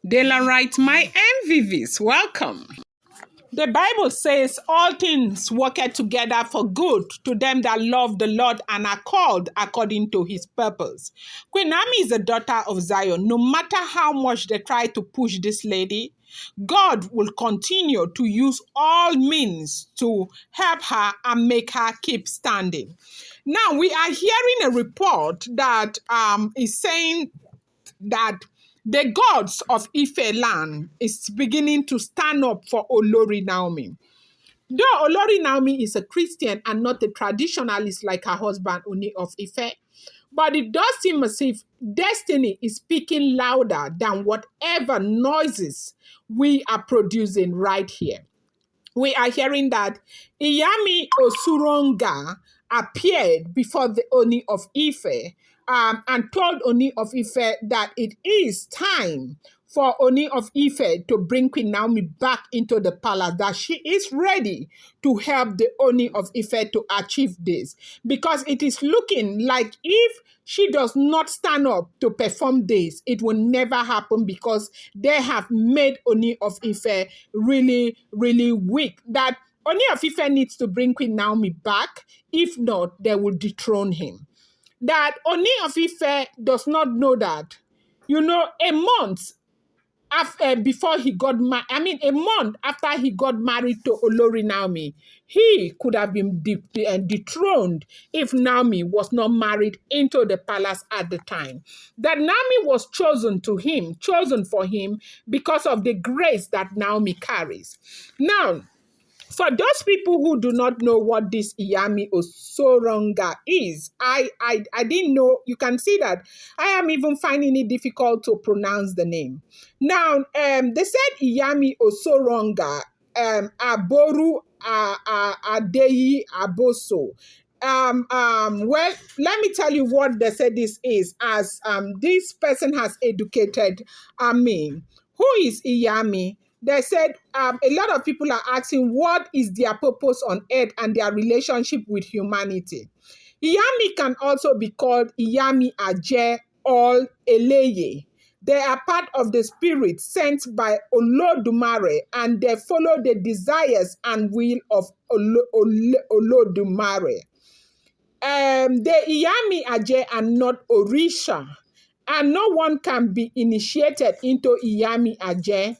Daylight, my MVVs, welcome. The Bible says all things work together for good to them that love the Lord and are called according to his purpose. Queen Naomi is a daughter of Zion. No matter how much they try to push this lady, God will continue to use all means to help her and make her keep standing. Now, we are hearing a report that is saying that the gods of Ife land is beginning to stand up for Olori Naomi. Though Olori Naomi is a Christian and not a traditionalist like her husband Ooni of Ife, but it does seem as if destiny is speaking louder than whatever noises we are producing right here. We are hearing that Iyami Osoronga appeared before the Ooni of Ife and told Ooni of Ife that it is time for Ooni of Ife to bring Queen Naomi back into the palace, that she is ready to help the Ooni of Ife to achieve this. Because it is looking like if she does not stand up to perform this, it will never happen because they have made Ooni of Ife really, really weak. That Ooni of Ife needs to bring Queen Naomi back. If not, they will dethrone him. That Ooni of Ife does not know that, a month after before he got married, a month after he got married to Olori Naomi, he could have been dethroned if Naomi was not married into the palace at the time. That Naomi was chosen for him because of the grace that Naomi carries. Now, for those people who do not know what this Iyami Osoronga is, I didn't know. You can see that I am even finding it difficult to pronounce the name. Now, they said Iyami Osoronga, Aboru Adeyi Aboso. Well, let me tell you what they said this is, as this person has educated me. Who is Iyami? They said a lot of people are asking what is their purpose on earth and their relationship with humanity. Iyami can also be called Iyami Aje or Eleye. They are part of the spirit sent by Olodumare, and they follow the desires and will of Olodumare. The Iyami Aje are not Orisha, and no one can be initiated into Iyami Aje.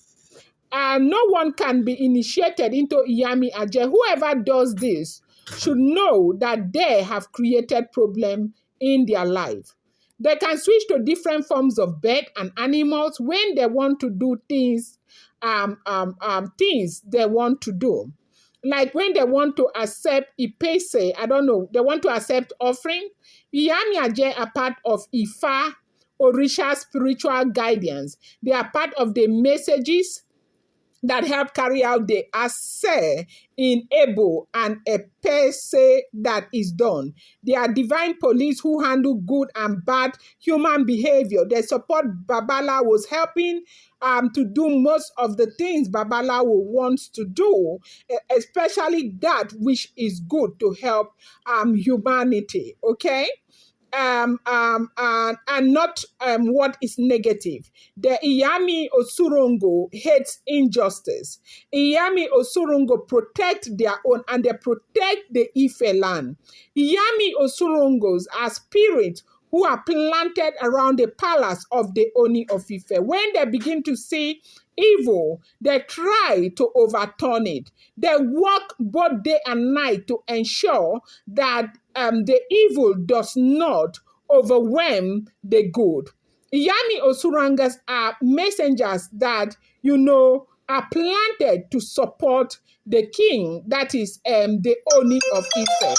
No one can be initiated into Iyami Aje. Whoever does this should know that they have created problem in their life. They can switch to different forms of bird and animals when they want to do things they want to do. Like when they want to accept Ipese, they want to accept offering. Iyami Aje are part of Ifa, Orisha spiritual guidance. They are part of the messages that help carry out the Ase in Ebo and Epese that is done. They are divine police who handle good and bad human behavior. They support Babalawo's helping to do most of the things Babalawo wants to do, especially that which is good to help humanity, okay? And not what is negative. The Iyami Osorongo hates injustice. Iyami Osorongo protect their own and they protect the Ife land. Iyami Osorongos are spirits who are planted around the palace of the Ooni of Ife. When they begin to see evil, they try to overturn it. They work both day and night to ensure that the evil does not overwhelm the good. Iyami Osorongas are messengers that, are planted to support the king, that is the Ooni of Ife.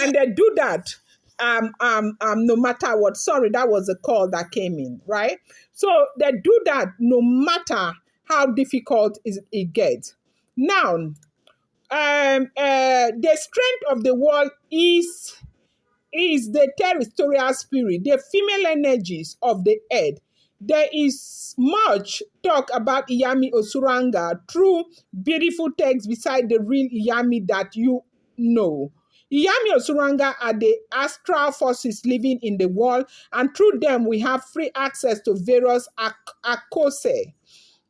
And they do that no matter what. Sorry, that was a call that came in, right? So they do that no matter how difficult it gets. Now, the strength of the world is the territorial spirit, the female energies of the earth. There is much talk about Iyami Osoronga through beautiful texts beside the real Iyami that you know. Iyami Osoronga are the astral forces living in the world, and through them we have free access to various akose.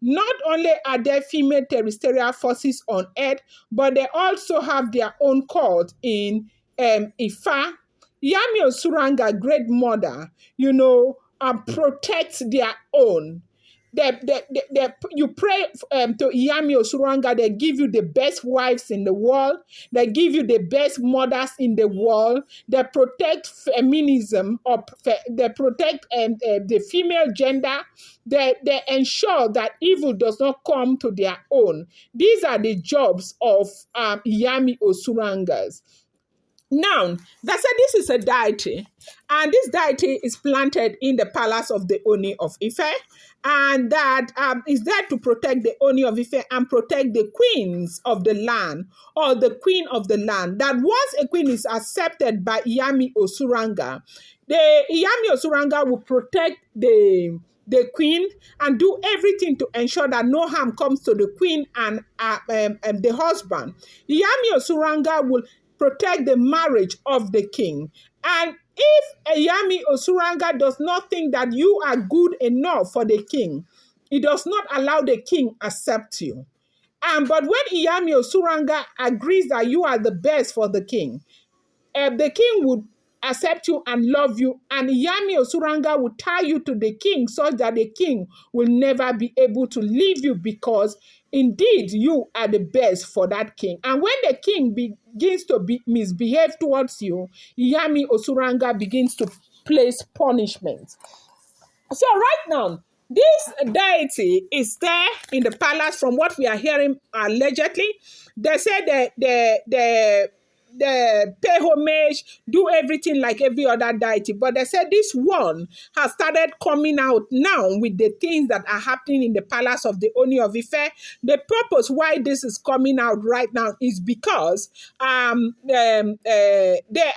Not only are there female terrestrial forces on Earth, but they also have their own cult in Ifa. Yami Osuranga, great mother, protects their own. You pray to Iyami Osuranga, they give you the best wives in the world. They give you the best mothers in the world. They protect feminism, or they protect the female gender. They ensure that evil does not come to their own. These are the jobs of Iyami Osurangas. Now, they said this is a deity, and this deity is planted in the palace of the Ooni of Ife, and that is there to protect the Ooni of Ife and protect the queens of the land, or the queen of the land. That once a queen is accepted by Iyami Osuranga, the Iyami Osuranga will protect the queen and do everything to ensure that no harm comes to the queen and the husband. Iyami Osuranga will protect the marriage of the king. And if Iyami Osuranga does not think that you are good enough for the king, he does not allow the king accept you. But when Iyami Osuranga agrees that you are the best for the king would accept you and love you, and Iyami Osuranga will tie you to the king such that the king will never be able to leave you, because indeed you are the best for that king. And when the king begins to misbehave towards you, Iyami Osuranga begins to place punishment. So right now, this deity is there in the palace. From what we are hearing allegedly, they say they pay homage, do everything like every other deity. But they said this one has started coming out now with the things that are happening in the palace of the Ooni of Ife. The purpose why this is coming out right now is because they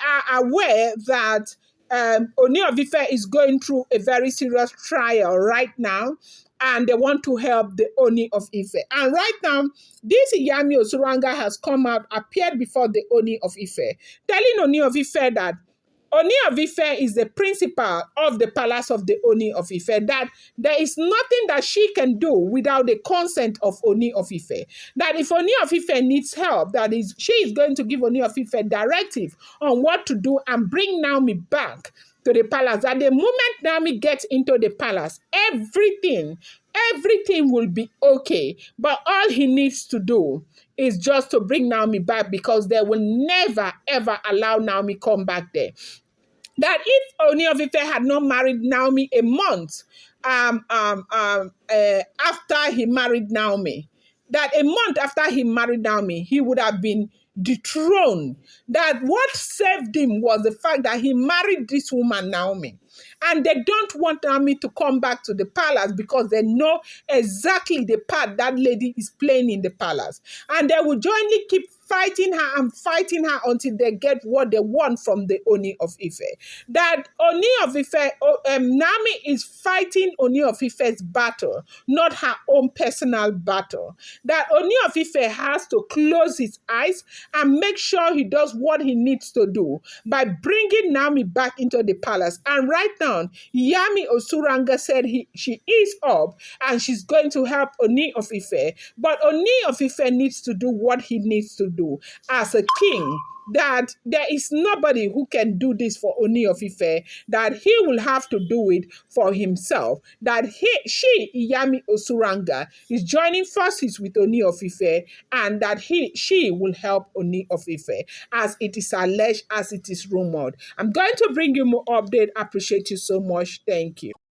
are aware that Ooni of Ife is going through a very serious trial right now, and they want to help the Ooni of Ife. And right now, this Iyami Osuranga has come out, appeared before the Ooni of Ife, telling Ooni of Ife that Ooni of Ife is the principal of the palace of the Ooni of Ife, that there is nothing that she can do without the consent of Ooni of Ife. That if Ooni of Ife needs help, she is going to give Ooni of Ife directive on what to do and bring Naomi back to the palace. At the moment Naomi gets into the palace, everything will be okay. But all he needs to do is just to bring Naomi back, because they will never, ever allow Naomi come back there. That if Ooni of Ife had not married Naomi a month after he married Naomi, that a month after he married Naomi, he would have been dethroned. That what saved him was the fact that he married this woman, Naomi. And they don't want Naomi to come back to the palace, because they know exactly the part that lady is playing in the palace. And they will jointly keep fighting her until they get what they want from the Ooni of Ife. That Ooni of Ife, Naomi is fighting Ooni of Ife's battle, not her own personal battle. That Ooni of Ife has to close his eyes and make sure he does what he needs to do by bringing Naomi back into the palace. And right now, Yami Osuranga said she is up and she's going to help Ooni of Ife. But Ooni of Ife needs to do what he needs to do as a king. That there is nobody who can do this for Ooni of Ife, that he will have to do it for himself. That she, Iyami Osuranga, is joining forces with Ooni of Ife, and that she will help Ooni of Ife, as it is alleged, as it is rumored. I'm going to bring you more update. Appreciate you so much. Thank you.